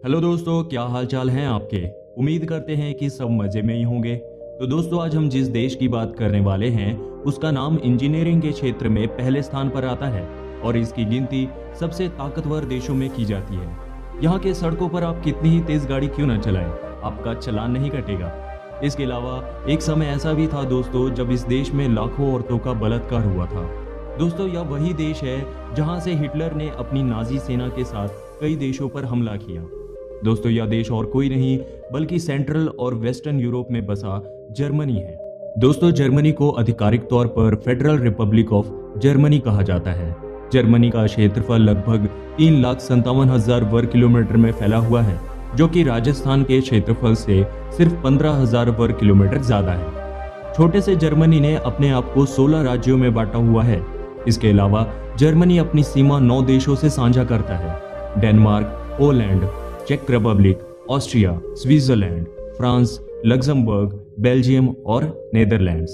Hello दोस्तों, क्या हाल चाल हैं आपके। उम्मीद करते हैं कि सब मजे में ही होंगे। तो दोस्तों, आज हम जिस देश की बात करने वाले हैं उसका नाम इंजीनियरिंग के क्षेत्र में पहले स्थान पर आता है और इसकी गिनती सबसे ताकतवर देशों में की जाती है। यहाँ के सड़कों पर आप कितनी ही तेज गाड़ी क्यों न चलाएं, आपका चालान नहीं कटेगा। इसके अलावा एक समय ऐसा भी था दोस्तों जब इस देश में लाखों औरतों का बलात्कार हुआ था। दोस्तों, यह वही देश है जहां से हिटलर ने अपनी नाजी सेना के साथ कई देशों पर हमला किया। दोस्तों, यह देश और कोई नहीं बल्कि सेंट्रल और वेस्टर्न यूरोप में बसा जर्मनी है। दोस्तों, जर्मनी को आधिकारिक तौर पर फेडरल रिपब्लिक ऑफ जर्मनी कहा जाता है। जर्मनी का क्षेत्रफल लगभग 3,57,000 वर्ग किलोमीटर में फैला हुआ है, जो कि राजस्थान के क्षेत्रफल से सिर्फ 15,000 वर्ग किलोमीटर ज्यादा है। छोटे से जर्मनी ने अपने आप को 16 राज्यों में बांटा हुआ है। इसके अलावा जर्मनी अपनी सीमा 9 देशों से साझा करता है: डेनमार्क, पोलैंड, चेक Republic, Austria, Switzerland, France, Luxembourg, Belgium और नेदरलैंड्स।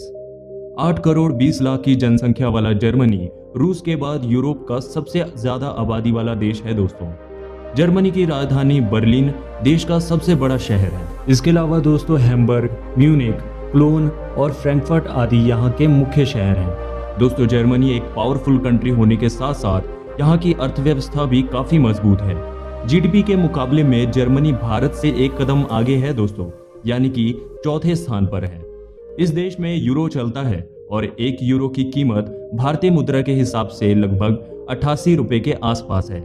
8 करोड़ 20 लाख की जनसंख्या वाला जर्मनी रूस के बाद यूरोप का सबसे ज्यादा आबादी वाला देश है। दोस्तों, जर्मनी की राजधानी बर्लिन देश का सबसे बड़ा शहर है। इसके अलावा दोस्तों, हैम्बर्ग, म्यूनिख, क्लोन और फ्रैंकफर्ट आदि यहाँ के मुख्य शहर हैं। दोस्तों, जर्मनी एक पावरफुल कंट्री होने के साथ साथ यहाँ की अर्थव्यवस्था भी काफी मजबूत है। जीडीपी के मुकाबले में जर्मनी भारत से एक कदम आगे है दोस्तों, यानी कि चौथे स्थान पर है। इस देश में यूरो चलता है और 1 यूरो की कीमत भारतीय मुद्रा के हिसाब से लगभग 88 रुपए के आसपास है।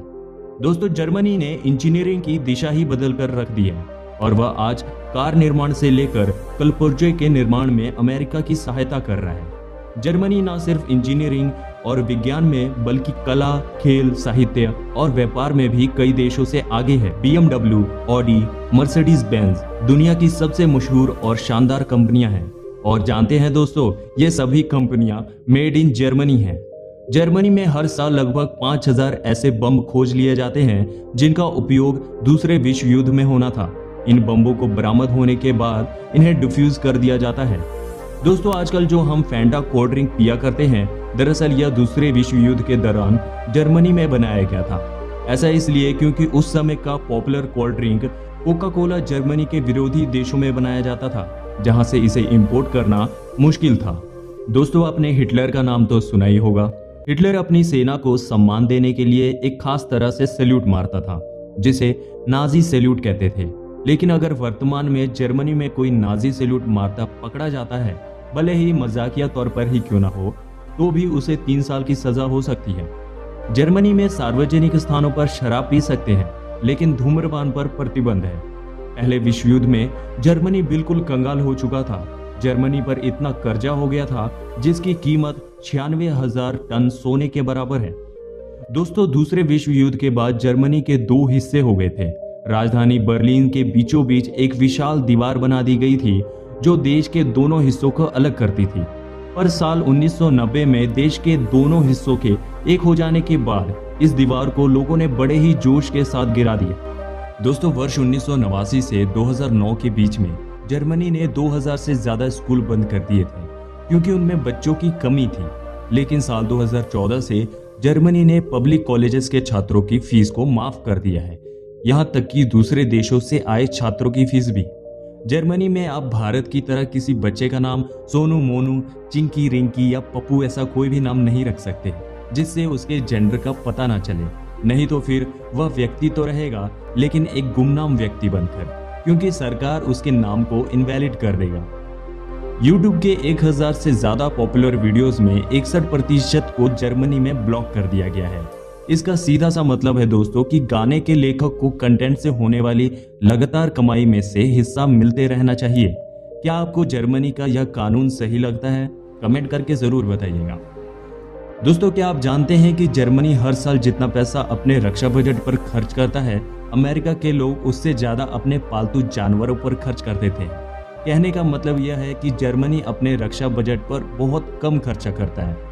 दोस्तों, जर्मनी ने इंजीनियरिंग की दिशा ही बदल कर रख दी है और वह आज कार निर्माण से लेकर कलपुर्जे के निर्माण में अमेरिका की सहायता कर रहा है। जर्मनी न सिर्फ इंजीनियरिंग और विज्ञान में बल्कि कला, खेल, साहित्य और व्यापार में भी कई देशों से आगे है। BMW, ऑडी, मर्सिडीज बेंज दुनिया की सबसे मशहूर और शानदार कंपनियां हैं। और जानते हैं दोस्तों, ये सभी कंपनियां मेड इन जर्मनी हैं। जर्मनी में हर साल लगभग 5,000 ऐसे बम खोज लिए जाते हैं जिनका उपयोग दूसरे विश्व युद्ध में होना था। इन बम्बों को बरामद होने के बाद इन्हें डिफ्यूज कर दिया जाता है। दोस्तों, आजकल जो हम फैंटा कोल्ड ड्रिंक पिया करते हैं, दरअसल यह दूसरे विश्व युद्ध के दौरान जर्मनी में बनाया गया था। ऐसा इसलिए क्योंकि उस समय का popular cold drink Coca Cola Germany के विरोधी देशों में बनाया जाता था, जहां से इसे इंपोर्ट करना मुश्किल था। दोस्तों, आपने हिटलर का नाम तो सुना ही होगा। हिटलर अपनी सेना को सम्मान देने के लिए एक खास तरह से सैल्यूट मारता था, जिसे नाजी सैल्यूट कहते थे। लेकिन अगर वर्तमान में जर्मनी में कोई नाजी सैल्यूट मारता पकड़ा जाता है, भले ही मजाकिया तौर पर ही क्यों ना हो, तो भी उसे 3 साल की सजा हो सकती है। जर्मनी में सार्वजनिक स्थानों पर शराब पी सकते हैं, लेकिन धूम्रपान पर प्रतिबंध है। पहले विश्व युद्ध में जर्मनी बिल्कुल कंगाल हो चुका था। जर्मनी पर इतना कर्जा हो गया था जिसकी कीमत 96,000 टन सोने के बराबर है। दोस्तों, दूसरे विश्व युद्ध के बाद जर्मनी के 2 हिस्से हो गए थे। राजधानी बर्लिन के बीचों बीच एक विशाल दीवार बना दी गई थी जो देश के दोनों हिस्सों को अलग करती थी। पर साल 1990 में देश के दोनों हिस्सों के एक हो जाने के बाद इस दीवार को लोगों ने बड़े ही जोश के साथ गिरा दिया। दोस्तों, वर्ष 1989 से 2009 के बीच में जर्मनी ने 2000 से ज्यादा स्कूल बंद कर दिए थे क्योंकि उनमें बच्चों की कमी थी। लेकिन साल 2014 से जर्मनी ने पब्लिक कॉलेजेस के छात्रों की फीस को माफ कर दिया है, यहाँ तक कि दूसरे देशों से आए छात्रों की फीस भी। जर्मनी में आप भारत की तरह किसी बच्चे का नाम सोनू, मोनू, चिंकी, रिंकी या पप्पू ऐसा कोई भी नाम नहीं रख सकते जिससे उसके जेंडर का पता ना चले। नहीं तो फिर वह व्यक्ति तो रहेगा लेकिन एक गुमनाम व्यक्ति बनकर, क्योंकि सरकार उसके नाम को इनवैलिड कर देगा। YouTube के 1000 से ज्यादा पॉपुलर वीडियोस में 61% को जर्मनी में ब्लॉक कर दिया गया है। इसका सीधा सा मतलब है दोस्तों कि गाने के लेखक को कंटेंट से होने वाली लगातार कमाई में से हिस्सा मिलते रहना चाहिए। क्या आपको जर्मनी का यह कानून सही लगता है? कमेंट करके जरूर बताइएगा। दोस्तों, क्या आप जानते हैं कि जर्मनी हर साल जितना पैसा अपने रक्षा बजट पर खर्च करता है, अमेरिका के लोग उससे ज्यादा अपने पालतू जानवरों पर खर्च करते थे। कहने का मतलब यह है कि जर्मनी अपने रक्षा बजट पर बहुत कम खर्चा करता है।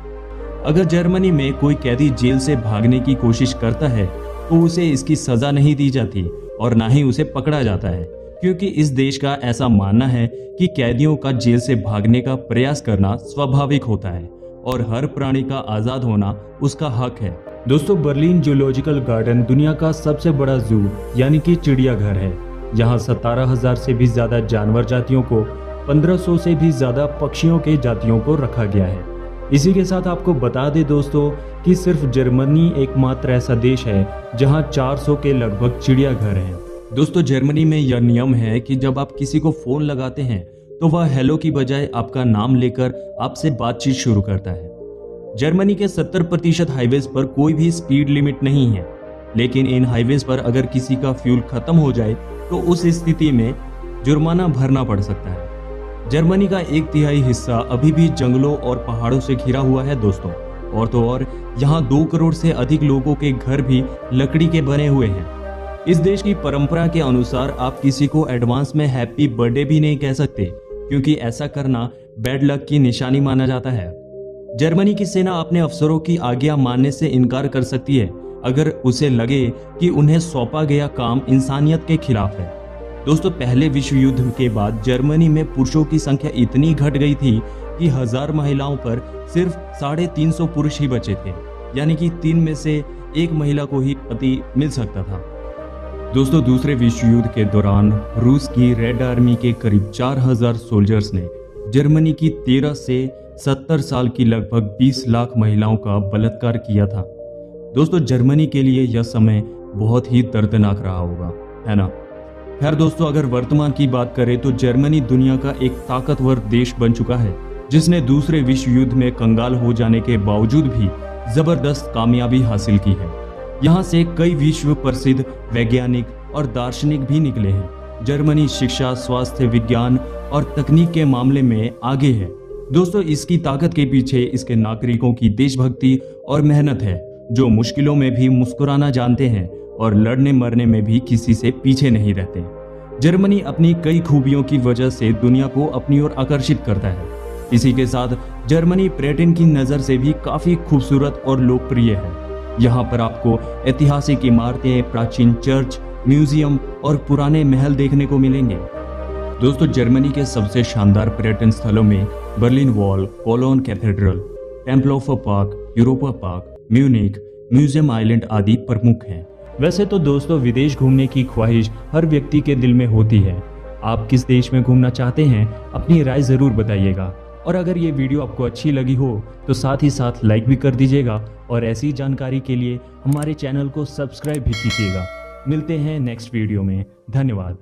अगर जर्मनी में कोई कैदी जेल से भागने की कोशिश करता है तो उसे इसकी सजा नहीं दी जाती और ना ही उसे पकड़ा जाता है, क्योंकि इस देश का ऐसा मानना है कि कैदियों का जेल से भागने का प्रयास करना स्वाभाविक होता है और हर प्राणी का आज़ाद होना उसका हक है। दोस्तों, बर्लिन जूलॉजिकल गार्डन दुनिया का सबसे बड़ा जू यानी कि चिड़ियाघर है। यहाँ 17,000 से भी ज़्यादा जानवर जातियों को 1500 से भी ज़्यादा पक्षियों के जातियों को रखा गया है। इसी के साथ आपको बता दें दोस्तों कि सिर्फ जर्मनी एकमात्र ऐसा देश है जहाँ 400 के लगभग चिड़ियाघर हैं। दोस्तों, जर्मनी में यह नियम है कि जब आप किसी को फ़ोन लगाते हैं तो वह हेलो की बजाय आपका नाम लेकर आपसे बातचीत शुरू करता है। जर्मनी के 70% हाईवेज पर कोई भी स्पीड लिमिट नहीं है, लेकिन इन हाईवेज पर अगर किसी का फ्यूल खत्म हो जाए तो उस स्थिति में जुर्माना भरना पड़ सकता है। जर्मनी का 1/3 हिस्सा अभी भी जंगलों और पहाड़ों से घिरा हुआ है दोस्तों, और तो और यहाँ 2 करोड़ से अधिक लोगों के घर भी लकड़ी के बने हुए हैं। इस देश की परंपरा के अनुसार आप किसी को एडवांस में हैप्पी बर्थडे भी नहीं कह सकते, क्योंकि ऐसा करना बैड लक की निशानी माना जाता है। जर्मनी की सेना अपने अफसरों की आज्ञा मानने से इनकार कर सकती है अगर उसे लगे कि उन्हें सौंपा गया काम इंसानियत के खिलाफ है। दोस्तों, पहले विश्व युद्ध के बाद जर्मनी में पुरुषों की संख्या इतनी घट गई थी कि 1000 महिलाओं पर सिर्फ 350 पुरुष ही बचे थे, यानी कि 3 में से 1 महिला को ही पति मिल सकता था। दोस्तों, दूसरे विश्व युद्ध के दौरान रूस की रेड आर्मी के करीब 4000 सोल्जर्स ने जर्मनी की 13 से 70 साल की लगभग 20 लाख महिलाओं का बलात्कार किया था। दोस्तों, जर्मनी के लिए यह समय बहुत ही दर्दनाक रहा होगा, है ना। खैर दोस्तों, अगर वर्तमान की बात करें तो जर्मनी दुनिया का एक ताकतवर देश बन चुका है, जिसने दूसरे विश्व युद्ध में कंगाल हो जाने के बावजूद भी जबरदस्त कामयाबी हासिल की है। यहाँ से कई विश्व प्रसिद्ध वैज्ञानिक और दार्शनिक भी निकले हैं। जर्मनी शिक्षा, स्वास्थ्य, विज्ञान और तकनीक के मामले में आगे है। दोस्तों, इसकी ताकत के पीछे इसके नागरिकों की देशभक्ति और मेहनत है, जो मुश्किलों में भी मुस्कुराना जानते हैं और लड़ने मरने में भी किसी से पीछे नहीं रहते। जर्मनी अपनी कई खूबियों की वजह से दुनिया को अपनी ओर आकर्षित करता है। इसी के साथ जर्मनी पर्यटन की नज़र से भी काफ़ी खूबसूरत और लोकप्रिय है। यहाँ पर आपको ऐतिहासिक इमारतें, प्राचीन चर्च, म्यूजियम और पुराने महल देखने को मिलेंगे। दोस्तों, जर्मनी के सबसे शानदार पर्यटन स्थलों में Berlin Wall, Cologne Cathedral, Temple of Park, Europa Park, Munich, Museum Island आदि प्रमुख हैं। वैसे तो दोस्तों, विदेश घूमने की ख्वाहिश हर व्यक्ति के दिल में होती है। आप किस देश में घूमना चाहते हैं, अपनी राय ज़रूर बताइएगा। और अगर ये वीडियो आपको अच्छी लगी हो तो साथ ही साथ लाइक भी कर दीजिएगा, और ऐसी जानकारी के लिए हमारे चैनल को सब्सक्राइब भी कीजिएगा। मिलते हैं नेक्स्ट वीडियो में। धन्यवाद।